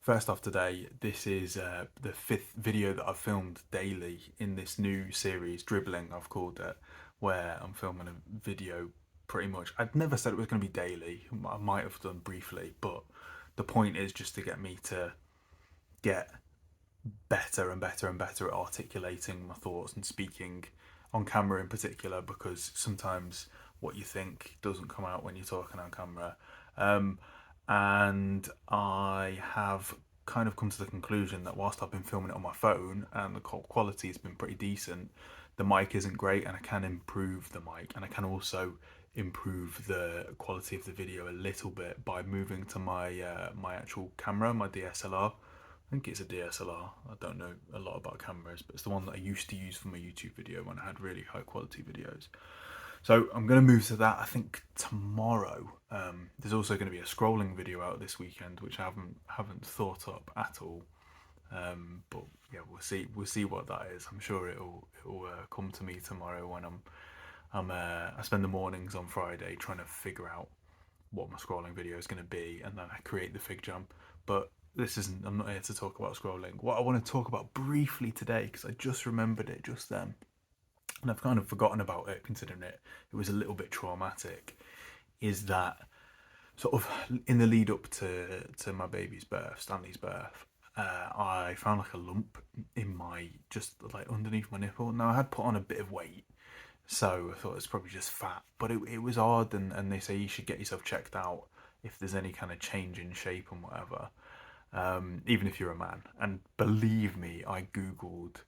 First off today, this is the fifth video that I've filmed daily in this new series, Dribbling, I've called it, where I'm filming a video pretty much. I'd never said it was going to be daily, I might have done briefly, but the point is just to get me to get better and better and better at articulating my thoughts and speaking on camera in particular, because sometimes what you think doesn't come out when you're talking on camera. Um, and I have kind of come to the conclusion that whilst I've been filming it on my phone and the quality has been pretty decent, the mic isn't great, and I can improve the mic, and I can also improve the quality of the video a little bit by moving to my actual camera, my DSLR. I think it's a DSLR. I don't know a lot about cameras, but it's the one that I used to use for my YouTube video when I had really high quality videos. So I'm going to move to that, I think, tomorrow. There's also going to be a scrolling video out this weekend, which I haven't thought up at all. But yeah, we'll see what that is. I'm sure it'll come to me tomorrow when I spend the mornings on Friday trying to figure out what my scrolling video is going to be, and then I create the fig jam. But I'm not here to talk about scrolling. What I want to talk about briefly today, because I just remembered it just then, and I've kind of forgotten about it considering it was a little bit traumatic, is that sort of in the lead up to my baby's birth, Stanley's birth, I found like a lump in my, just like underneath my nipple. Now I had put on a bit of weight, so I thought it's probably just fat, but it was odd, and they say you should get yourself checked out if there's any kind of change in shape and whatever, even if you're a man. And believe me, I googled,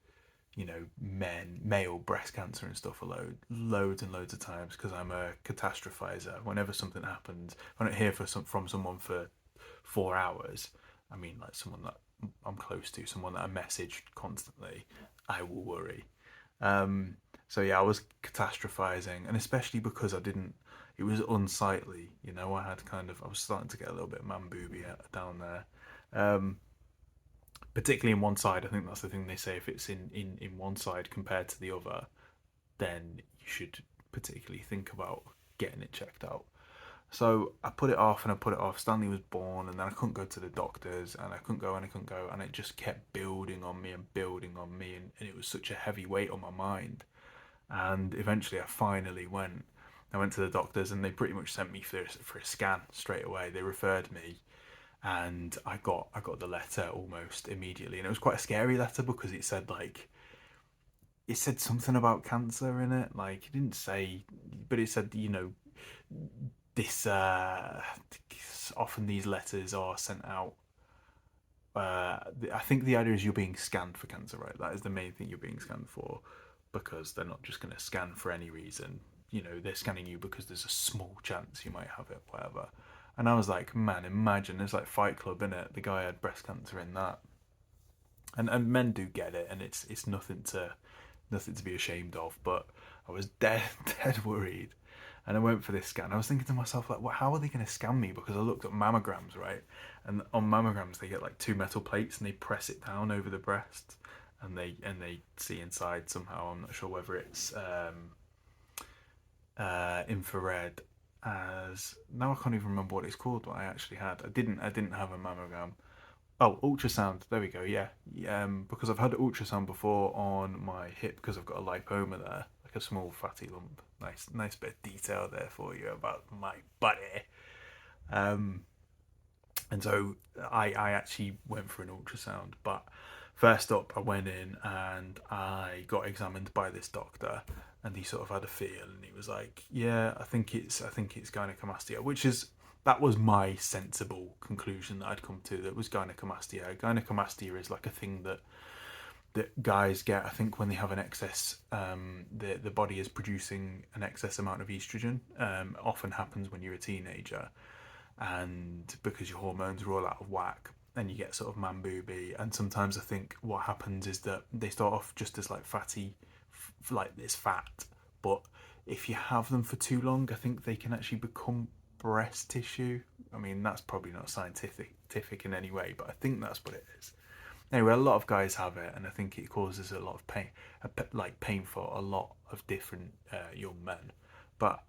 male breast cancer and stuff loads and loads of times, because I'm a catastrophizer. Whenever something happens, if I don't hear from someone for 4 hours, I mean like someone that I'm close to, someone that I message constantly, I will worry. So yeah, I was catastrophizing, and especially because it was unsightly. I was starting to get a little bit man booby down there. Particularly in one side. I think that's the thing they say, if it's in one side compared to the other, then you should particularly think about getting it checked out. So I put it off and I put it off. Stanley was born, and then I couldn't go to the doctors, and I couldn't go and I couldn't go, and it just kept building on me and building on me, and it was such a heavy weight on my mind. And eventually I went to the doctors, and they pretty much sent me for a scan straight away. They referred me, and I got the letter almost immediately, and it was quite a scary letter, because it said something about cancer in it. Like, it didn't say, but it said, this often these letters are sent out. I think the idea is you're being scanned for cancer, right? That is the main thing you're being scanned for, because they're not just going to scan for any reason. They're scanning you because there's a small chance you might have it, whatever. And I was like, man, imagine, there's like Fight Club in it. The guy had breast cancer in that, and men do get it, and it's nothing to be ashamed of. But I was dead dead worried, and I went for this scan. I was thinking to myself, like, well, how are they going to scan me? Because I looked at mammograms, right? And on mammograms they get like two metal plates, and they press it down over the breast, and they see inside somehow. I'm not sure whether it's infrared, as now I can't even remember what it's called. What I actually had, I didn't have a mammogram. Oh, ultrasound. There we go. Yeah, because I've had ultrasound before on my hip, because I've got a lipoma there, like a small fatty lump. Nice bit of detail there for you about my body. Um, and so I actually went for an ultrasound. But first up, I went in and I got examined by this doctor, and he sort of had a feel, and he was like, "Yeah, I think it's gynecomastia," that was my sensible conclusion that I'd come to. That was gynecomastia. Gynecomastia is like a thing that guys get, I think, when they have an excess. The body is producing an excess amount of estrogen. Often happens when you're a teenager, and because your hormones are all out of whack, and you get sort of man booby. And sometimes I think what happens is that they start off just as like fatty, like this fat, but if you have them for too long, I think they can actually become breast tissue. I mean, that's probably not scientific in any way, but I think that's what it is. Anyway, a lot of guys have it, and I think it causes a lot of pain, like pain for a lot of different young men. But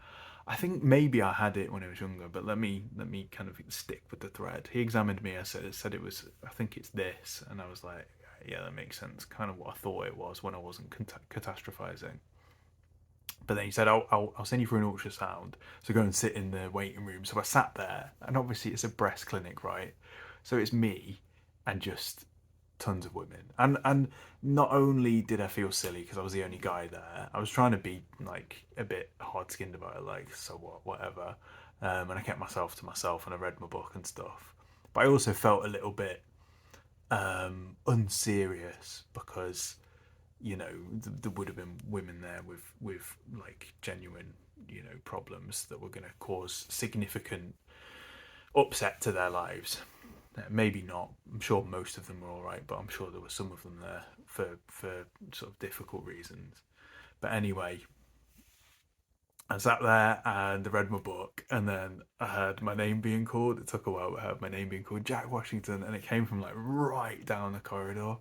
I think maybe I had it when I was younger, but let me kind of stick with the thread. He examined me. I said it was. I think it's this, and I was like, yeah, that makes sense. Kind of what I thought it was when I wasn't catastrophizing. But then he said, I'll send you for an ultrasound. So go and sit in the waiting room. So I sat there, and obviously it's a breast clinic, right? So it's me and just tons of women. And not only did I feel silly because I was the only guy there, I was trying to be like a bit hard skinned about it, like, so what, whatever. And I kept myself to myself and I read my book and stuff. But I also felt a little bit unserious because there would have been women there with like genuine problems that were going to cause significant upset to their lives. Maybe not. I'm sure most of them were all right, but I'm sure there were some of them there for sort of difficult reasons. But anyway, I sat there and I read my book, and then I heard my name being called. It took a while, but I heard my name being called, Jack Washington, and it came from like right down the corridor.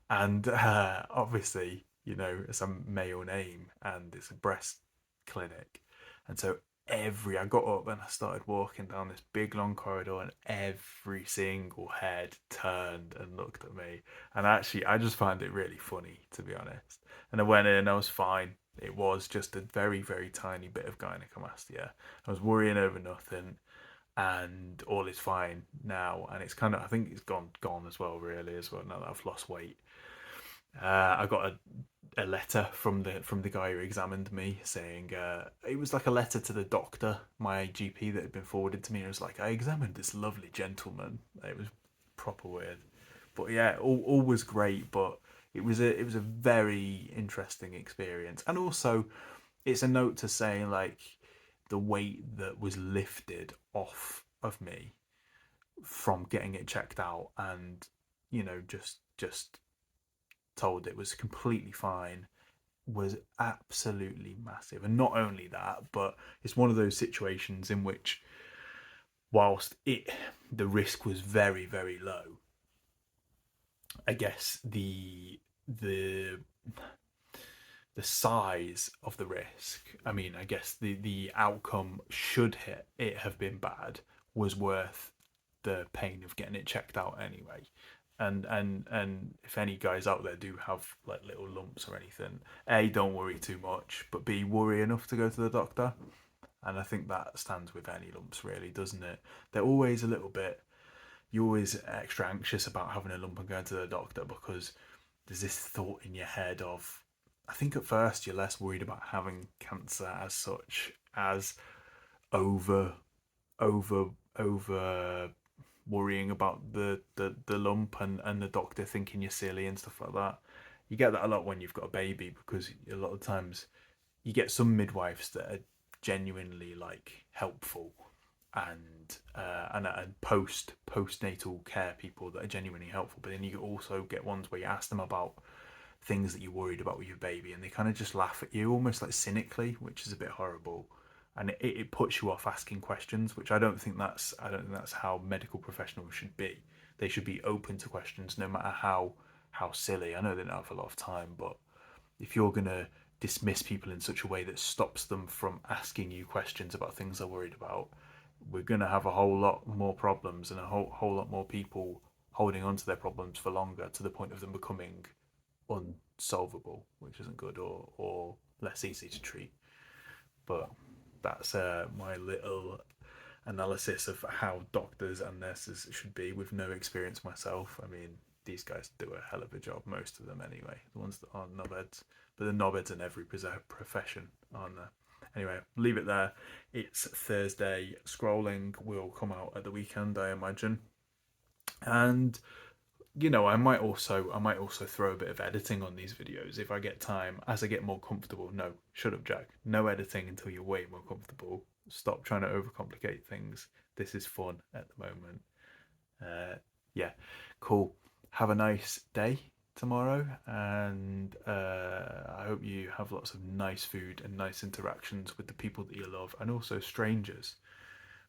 And obviously, it's a male name and it's a breast clinic. And so I got up and I started walking down this big long corridor, and every single head turned and looked at me. And actually, I just found it really funny, to be honest. And I went in, I was fine. It was just a very, very tiny bit of gynecomastia. I was worrying over nothing, and all is fine now. And it's kind of, I think it's gone as well, really, as well, now that I've lost weight. I got a letter from the guy who examined me saying it was like a letter to the doctor, my GP, that had been forwarded to me. And it was like, I examined this lovely gentleman. It was proper weird, but yeah, all was great. But it was a very interesting experience, and also it's a note to say like the weight that was lifted off of me from getting it checked out, and just told it was completely fine, was absolutely massive. And not only that, but it's one of those situations in which, whilst the risk was very, very low, I guess the the size of the risk, I mean, I guess the outcome, should it have been bad, was worth the pain of getting it checked out anyway. And if any guys out there do have like little lumps or anything, A, don't worry too much, but B, worry enough to go to the doctor. And I think that stands with any lumps, really, doesn't it? They're always a little bit, you're always extra anxious about having a lump and going to the doctor because there's this thought in your head of, I think at first you're less worried about having cancer as such as over over over worrying about the lump, and the doctor thinking you're silly and stuff like that. You get that a lot when you've got a baby, because a lot of times you get some midwives that are genuinely like helpful, and postnatal care people that are genuinely helpful. But then you also get ones where you ask them about things that you're worried about with your baby, and they kind of just laugh at you, almost like cynically, which is a bit horrible. And it puts you off asking questions, which I don't think that's how medical professionals should be. They should be open to questions, no matter how silly. I know they don't have a lot of time, but if you're gonna dismiss people in such a way that stops them from asking you questions about things they're worried about, we're gonna have a whole lot more problems, and a whole lot more people holding on to their problems for longer, to the point of them becoming unsolvable, which isn't good, or less easy to treat. But that's my little analysis of how doctors and nurses should be, with no experience myself. I mean, these guys do a hell of a job, most of them anyway, the ones that aren't knobheads. But the knobheads in every profession, aren't there? Anyway, leave it there. It's Thursday. Scrolling will come out at the weekend, I imagine. And I might also throw a bit of editing on these videos if I get time, as I get more comfortable. No, shut up, Jack. No editing until you're way more comfortable. Stop trying to overcomplicate things. This is fun at the moment. Yeah, cool. Have a nice day tomorrow, and I hope you have lots of nice food and nice interactions with the people that you love, and also strangers,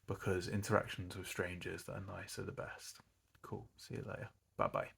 because interactions with strangers that are nice are the best. Cool. See you later. Bye bye.